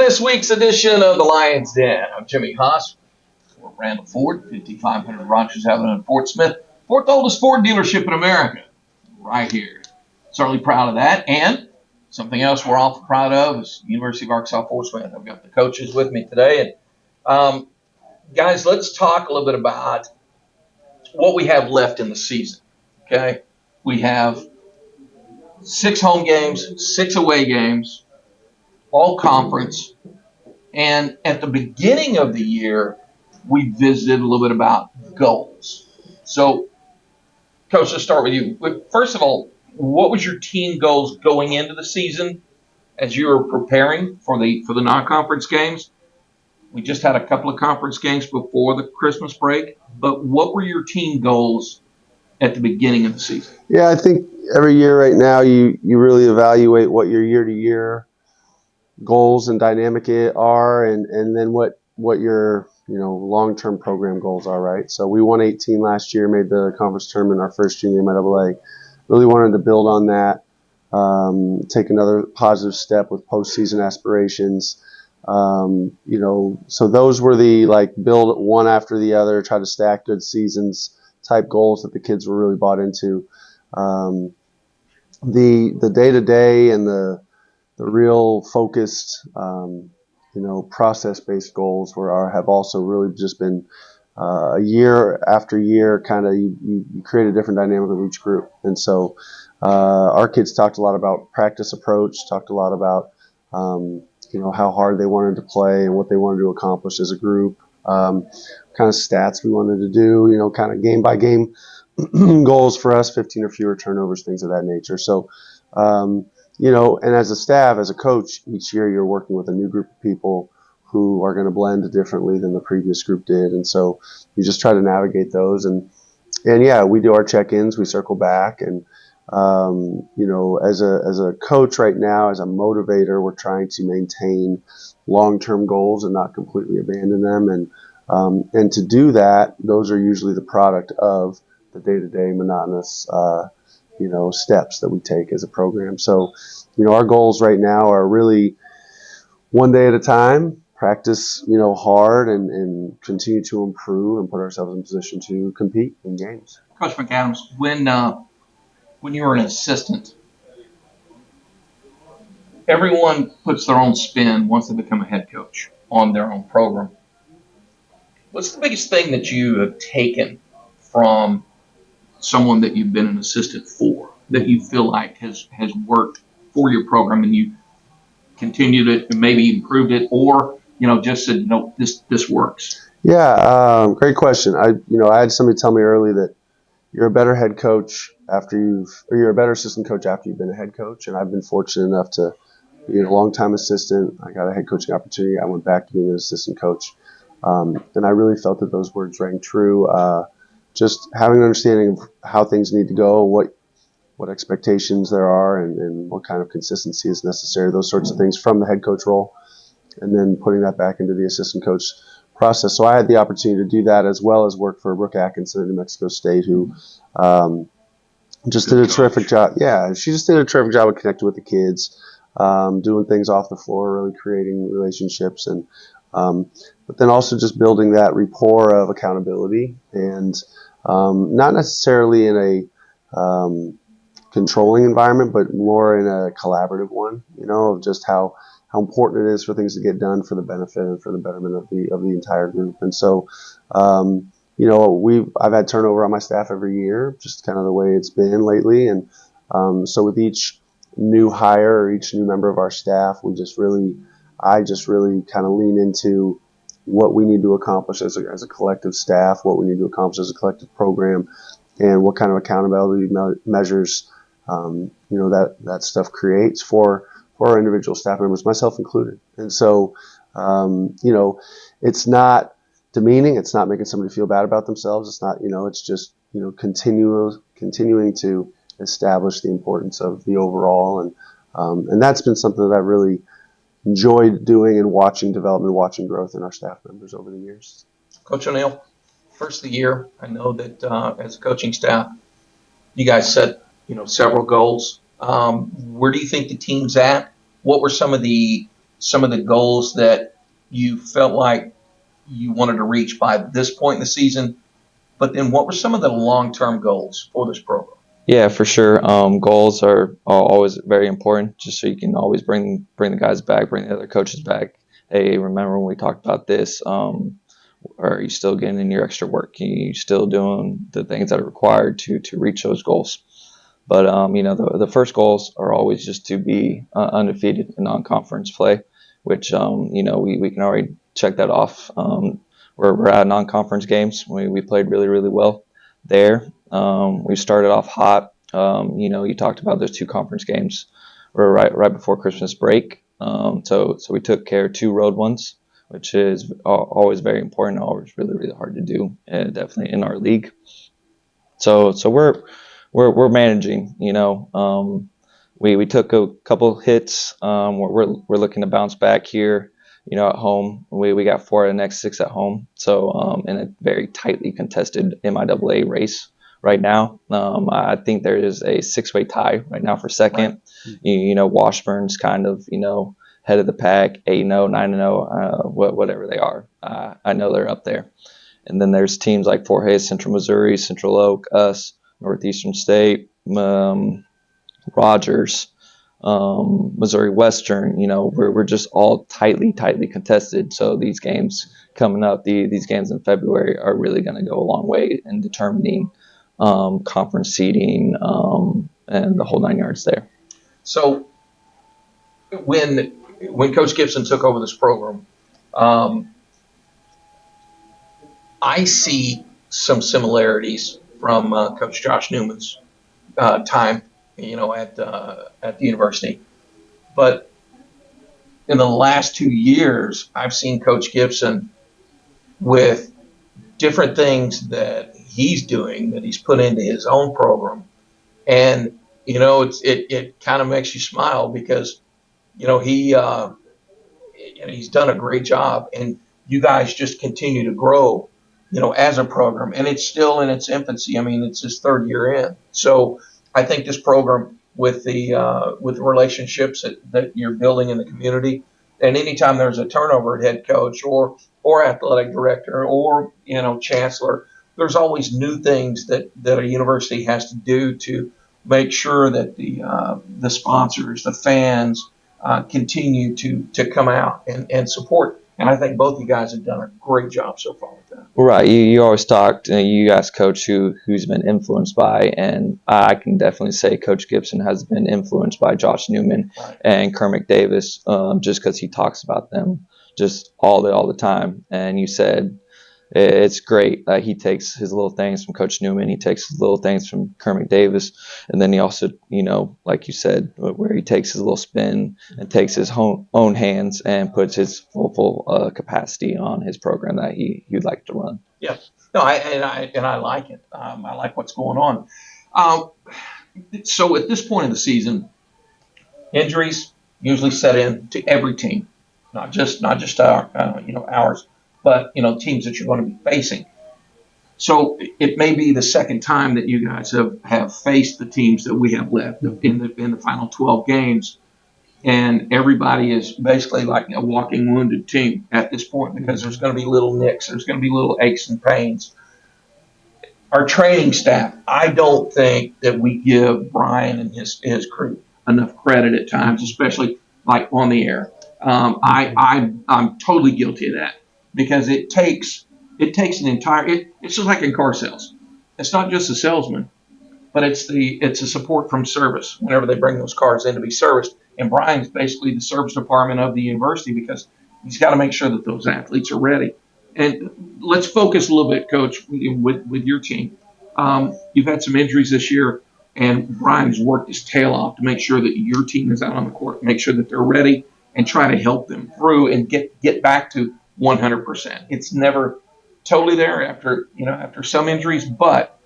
this week's edition of the Lion's Den. I'm Jimmy Haas for Randall Ford, 5500 Rogers Avenue in Fort Smith, fourth oldest Ford dealership in America, right here. Certainly proud of that. And something else we're awful proud of is University of Arkansas Fort Smith. I've got the coaches with me today. And guys, let's talk a little bit about what we have left in the season. Okay, we have 6 home games, 6 away games, all conference. And at the beginning of the year, we visited a little bit about goals. So, Coach, let's start with you. First of all, what was your team goals going into the season as you were preparing for the non-conference games? We just had a couple of conference games before the Christmas break, but what were your team goals at the beginning of the season? Yeah, I think every year right now you really evaluate what your year-to-year goals and dynamic are, and then what your long-term program goals are, right? So we won 18 last year, made the conference tournament our first year in the MIAA. Really wanted to build on that, take another positive step with postseason aspirations. So those were the build one after the other, try to stack good seasons type goals that the kids were really bought into. The day-to-day and the real focused, process-based goals have also really just been year after year. Kind of you create a different dynamic with each group, and so our kids talked a lot about practice approach, talked a lot about how hard they wanted to play and what they wanted to accomplish as a group, kind of stats we wanted to do, kind of game by game goals for us, 15 or fewer turnovers, things of that nature. So, and as a staff, as a coach, each year you're working with a new group of people who are going to blend differently than the previous group did. And so you just try to navigate those. And yeah, we do our check-ins, we circle back. And, as a coach right now, as a motivator, we're trying to maintain long-term goals and not completely abandon them. And to do that, those are usually the product of the day-to-day monotonous, steps that we take as a program. So, our goals right now are really one day at a time, practice, hard and continue to improve and put ourselves in position to compete in games. Coach McAdams, when you were an assistant, everyone puts their own spin once they become a head coach on their own program. What's the biggest thing that you have taken from someone that you've been an assistant for that you feel like has worked for your program and you continued it and maybe improved it, or just said this works? Yeah, great question. I had somebody tell me early that you're a better head coach you're a better assistant coach after you've been a head coach, and I've been fortunate enough to be a long-time assistant. I got a head coaching opportunity. I went back to being an assistant coach, and I really felt that those words rang true. Just having an understanding of how things need to go, what expectations there are, and what kind of consistency is necessary, those sorts of things from the head coach role, and then putting that back into the assistant coach process. So I had the opportunity to do that, as well as work for Brooke Atkinson at New Mexico State, who just did a terrific job. Yeah, she just did a terrific job of connecting with the kids, doing things off the floor, really creating relationships, and but then also just building that rapport of accountability, and not necessarily in a controlling environment, but more in a collaborative one, of just how important it is for things to get done for the benefit and for the betterment of the entire group. And so, I've had turnover on my staff every year, just kind of the way it's been lately. And so with each new hire or each new member of our staff, I just really kind of lean into what we need to accomplish as a collective staff, what we need to accomplish as a collective program, and what kind of accountability measures that stuff creates for our individual staff members, myself included. And so, it's not demeaning. It's not making somebody feel bad about themselves. It's not, it's just, continuing to establish the importance of the overall. And that's been something that I've really enjoyed doing and watching development, watching growth in our staff members over the years. Coach O'Neill, first of the year, I know that as a coaching staff, you guys set, several goals. Where do you think the team's at? What were some of the some of the goals that you felt like you wanted to reach by this point in the season? But then what were some of the long-term goals for this program? Yeah, for sure. Goals are always very important, just so you can always bring the guys back, bring the other coaches back. Hey, remember when we talked about this? Are you still getting in your extra work? Are you still doing the things that are required to reach those goals? But the first goals are always just to be undefeated in non-conference play, which we can already check that off. We're at non-conference games. We played really, really well there. We started off hot. You talked about those two conference games were right before Christmas break. So we took care of 2 road ones, which is always very important, always really, really hard to do, definitely in our league. So we're managing. We took a couple hits. We're looking to bounce back here. At home, we got 4 of the next 6 at home. So in a very tightly contested MIAA race right now. I think there is a 6-way tie right now for second. Right. Washburn's kind of head of the pack, 8-0, 9-0, whatever they are. I know they're up there. And then there's teams like Fort Hays, Central Missouri, Central Oak, us, Northeastern State, Rogers, Missouri Western. We're just all tightly contested. So these games coming up, these games in February are really going to go a long way in determining conference seeding and the whole 9 yards there. So when Coach Gibson took over this program, I see some similarities from Coach Josh Newman's time, at the university. But in the last 2 years, I've seen Coach Gibson with different things that he's doing, that he's put into his own program. And, it kind of makes you smile because, he's done a great job, and you guys just continue to grow, as a program, and it's still in its infancy. I mean, it's his 3rd year in. So I think this program, with the relationships that you're building in the community, and anytime there's a turnover at head coach or athletic director or chancellor, there's always new things that a university has to do to make sure that the sponsors, the fans, continue to come out and support. And I think both you guys have done a great job so far with that. Right. You always talked, you asked Coach who's been influenced by, and I can definitely say Coach Gibson has been influenced by Josh Newman and Kermit Davis, just because he talks about them just all the time. And you said it's great. He takes his little things from Coach Newman. He takes his little things from Kermit Davis. And then he also, like you said, where he takes his little spin and takes his own hands and puts his full capacity on his program that he'd like to run. Yeah. No, I like it. I like what's going on. So at this point in the season, injuries usually set in to every team, not just ours, but teams that you're going to be facing. So it may be the second time that you guys have faced the teams that we have left in the final 12 games, and everybody is basically like a walking wounded team at this point, because there's going to be little nicks, there's going to be little aches and pains. Our training staff, I don't think that we give Brian and his crew enough credit at times, especially like on the air. I'm totally guilty of that, because it takes an entire. It's just like in car sales. It's not just the salesman, but it's a support from service whenever they bring those cars in to be serviced. And Brian's basically the service department of the university, because he's got to make sure that those athletes are ready. And let's focus a little bit, Coach, with your team. You've had some injuries this year, and Brian's worked his tail off to make sure that your team is out on the court, make sure that they're ready, and try to help them through and get back to 100%. It's never totally there after some injuries, but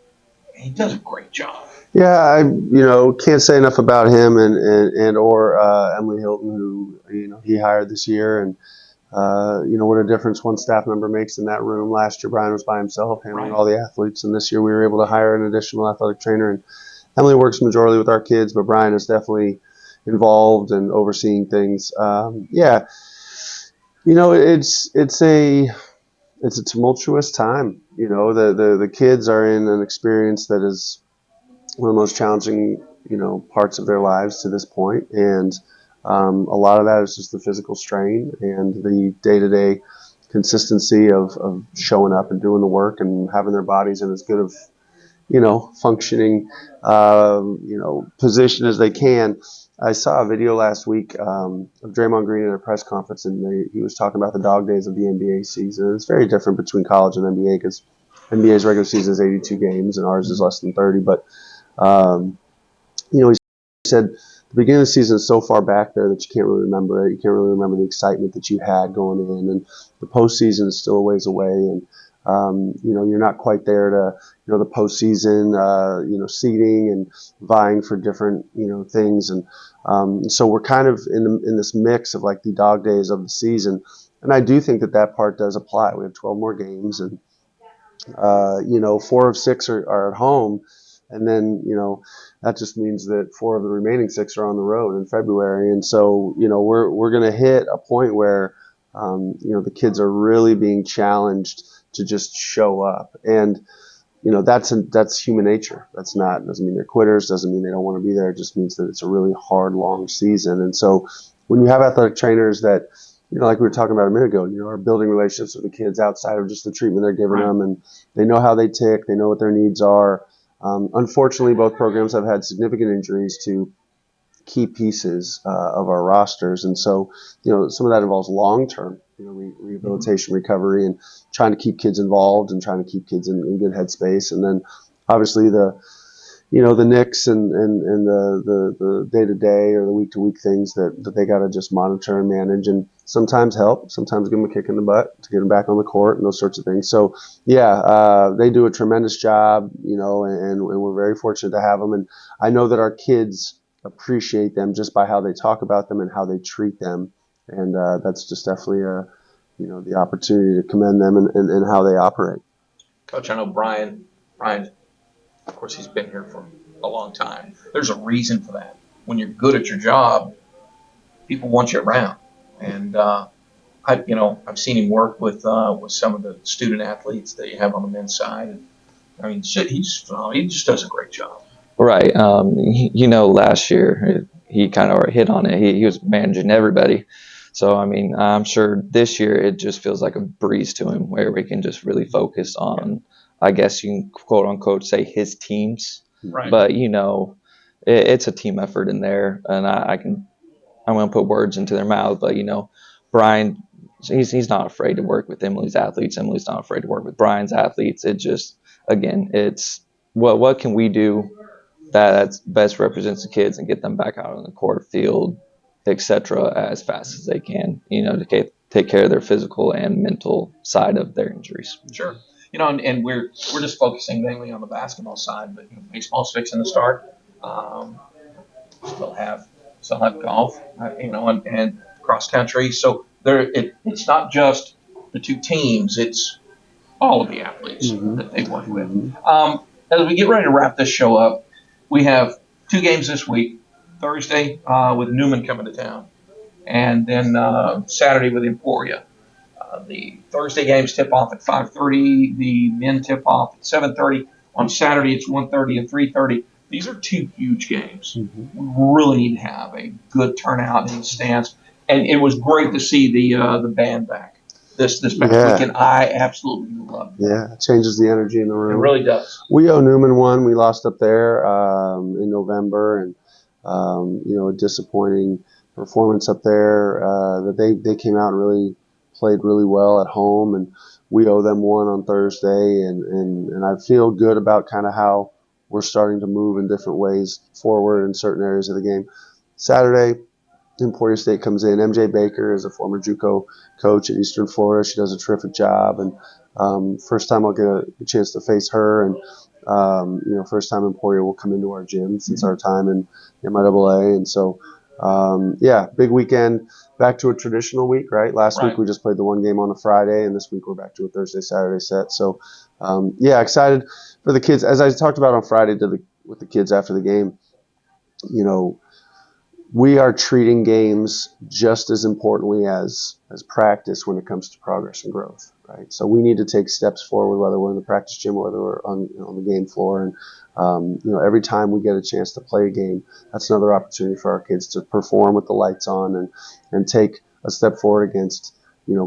he does a great job. Yeah, I can't say enough about him and Emily Hilton, who he hired this year, and what a difference one staff member makes in that room. Last year, Brian was by himself handling all the athletes, and this year we were able to hire an additional athletic trainer. And Emily works majorly with our kids, but Brian is definitely involved and overseeing things. Yeah, you know, it's a tumultuous time. You know, the kids are in an experience that is one of the most challenging, you know, parts of their lives to this point, and a lot of that is just the physical strain and the day-to-day consistency of showing up and doing the work and having their bodies in as good of, you know, functioning, you know, position as they can. I saw a video last week of Draymond Green at a press conference, and he was talking about the dog days of the NBA season. It's very different between college and NBA because NBA's regular season is 82 games and ours is less than 30. But you know, he said the beginning of the season is so far back there that you can't really remember it. You can't really remember the excitement that you had going in, and the postseason is still a ways away. And you know, you're not quite there to, you know, the postseason, you know, seeding and vying for different, you know, things. And so we're kind of in this mix of like the dog days of the season. And I do think that part does apply. We have 12 more games, and you know, 4 of 6 are at home. And then, you know, that just means that 4 of the remaining 6 are on the road in February. And so, you know, we're going to hit a point where, you know, the kids are really being challenged to just show up. And, you know, that's human nature. Doesn't mean they're quitters, doesn't mean they don't want to be there. It just means that it's a really hard, long season. And so when you have athletic trainers that, you know, like we were talking about a minute ago, you know, are building relationships with the kids outside of just the treatment they're giving them, and they know how they tick, they know what their needs are. Unfortunately, both programs have had significant injuries to key pieces of our rosters, and so, you know, some of that involves long-term, you know, rehabilitation, recovery, and trying to keep kids involved and trying to keep kids in good headspace. And then, obviously, the nicks and the day-to-day or the week-to-week things that they got to just monitor and manage, and sometimes help, sometimes give them a kick in the butt to get them back on the court and those sorts of things. So, yeah, they do a tremendous job, you know, and we're very fortunate to have them. And I know that our kids appreciate them just by how they talk about them and how they treat them. And that's just definitely you know, the opportunity to commend them and how they operate. Coach, I know Brian, of course, he's been here for a long time. There's a reason for that. When you're good at your job, people want you around. And I've seen him work with some of the student athletes that you have on the men's side. And, I mean, he just does a great job. Right. You know, last year he kind of hit on it. He was managing everybody. So, I mean, I'm sure this year it just feels like a breeze to him where we can just really focus on, I guess you can quote unquote say his teams. Right. But, you know, it's a team effort in there. And I'm going to put words into their mouth. But, you know, Brian, he's not afraid to work with Emily's athletes. Emily's not afraid to work with Brian's athletes. It just, again, it's what can we do that best represents the kids and get them back out on the court, field, etc. as fast as they can, you know, to take care of their physical and mental side of their injuries. Sure. You know, and we're just focusing mainly on the basketball side, but, you know, baseball's fixing to start. Still have golf, you know, and cross country. So it's not just the two teams; it's all of the athletes that they work with. As we get ready to wrap this show up, we have 2 games this week. Thursday with Newman coming to town, and then Saturday with Emporia. The Thursday games tip off at 5:30. The men tip off at 7:30. On Saturday, it's 1:30 and 3:30. These are 2 huge games. We really need to have a good turnout in the stands, and it was great to see the band back this past weekend. I absolutely loved it. Yeah, it changes the energy in the room. It really does. We owe Newman one. We lost up there in November, and you know, a disappointing performance up there. That they came out and really played really well at home, and we owe them one on Thursday. And I feel good about kind of how we're starting to move in different ways forward in certain areas of the game. Saturday, Emporia State comes in. MJ Baker is a former JUCO coach at Eastern Florida. She does a terrific job, and first time I'll get a chance to face her, and you know, first time Emporia will come into our gym since our time in MIAA. And so, yeah, big weekend, back to a traditional week, right? Last week we just played the one game on a Friday, and this week we're back to a Thursday, Saturday set. So, yeah, excited for the kids. As I talked about on Friday with the kids after the game, you know, we are treating games just as importantly as practice when it comes to progress and growth, right? So we need to take steps forward, whether we're in the practice gym or whether we're on the game floor. And every time we get a chance to play a game, that's another opportunity for our kids to perform with the lights on and take a step forward against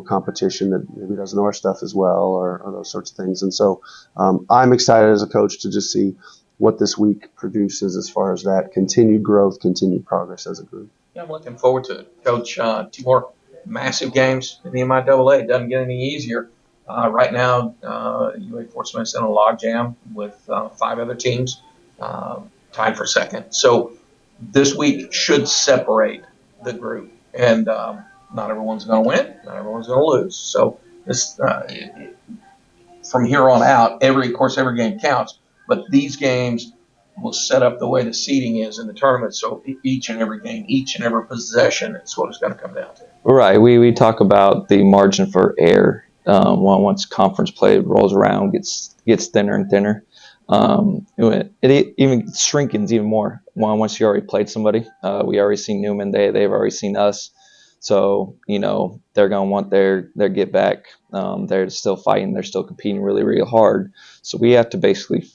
competition that maybe doesn't know our stuff as well, or those sorts of things. And so I'm excited as a coach to just see what this week produces as far as that continued growth, continued progress as a group. Yeah, I'm looking forward to it. Coach, 2 more massive games in the MIAA. It doesn't get any easier. Right now, UA Fort Smith's in a log jam with 5 other teams tied for second. So this week should separate the group. And not everyone's going to win. Not everyone's going to lose. So this from here on out, every game counts. But these games will set up the way the seeding is in the tournament. So each and every game, each and every possession is what it's going to come down to. Right. We talk about the margin for error. Once conference play rolls around, gets thinner and thinner. It even shrinkens even more once you already played somebody. We already seen Newman. They've already seen us. So, they're going to want their get back. They're still fighting. They're still competing really, really hard. So we have to basically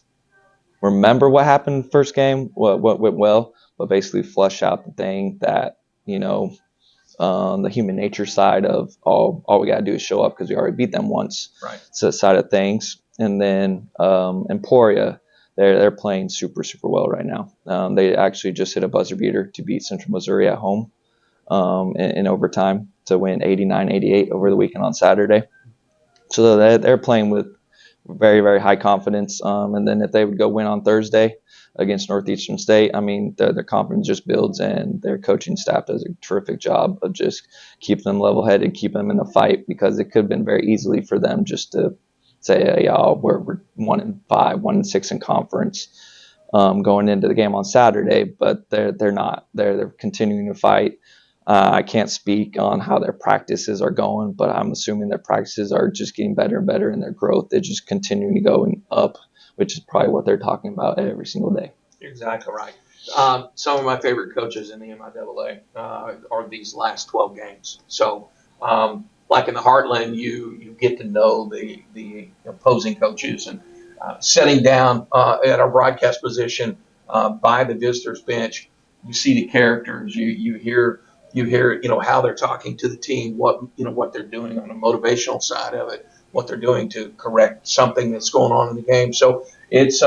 remember what happened first game, what went well, but basically flush out the thing that, the human nature side of all we got to do is show up because we already beat them once. Right. So side of things. And then Emporia, they're playing super, super well right now. They actually just hit a buzzer beater to beat Central Missouri at home in overtime to win 89-88 over the weekend on Saturday. So they're playing with very, very high confidence. And then if they would go win on Thursday against Northeastern State, I mean, their confidence just builds, and their coaching staff does a terrific job of just keeping them level-headed, keeping them in the fight, because it could have been very easily for them just to say, hey, y'all, we're 1-5, 1-6 in conference going into the game on Saturday, but they're not. They're continuing to fight. I can't speak on how their practices are going, but I'm assuming their practices are just getting better and better in their growth. They're just continuing to go up, which is probably what they're talking about every single day. You're exactly right. Some of my favorite coaches in the MIAA are these last 12 games. So, like in the Heartland, you get to know the opposing coaches, and sitting down at a broadcast position by the visitors bench, you see the characters. You hear how they're talking to the team, what they're doing on the motivational side of it, what they're doing to correct something that's going on in the game. So it's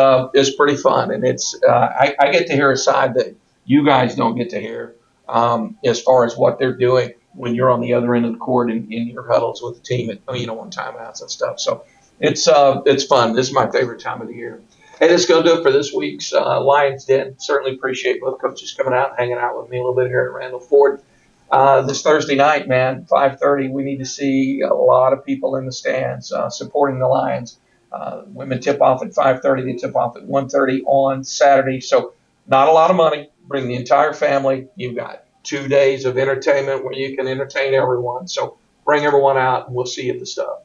pretty fun, and it's I get to hear a side that you guys don't get to hear as far as what they're doing when you're on the other end of the court in your huddles with the team on timeouts and stuff. So it's fun. This is my favorite time of the year. Hey, that's going to do it for this week's Lions Den. Certainly appreciate both coaches coming out and hanging out with me a little bit here at Randall Ford. This Thursday night, man, 5:30, we need to see a lot of people in the stands supporting the Lions. Women tip off at 5:30. They tip off at 1:30 on Saturday. So not a lot of money. Bring the entire family. You've got 2 days of entertainment where you can entertain everyone. So bring everyone out, and we'll see you at the stub.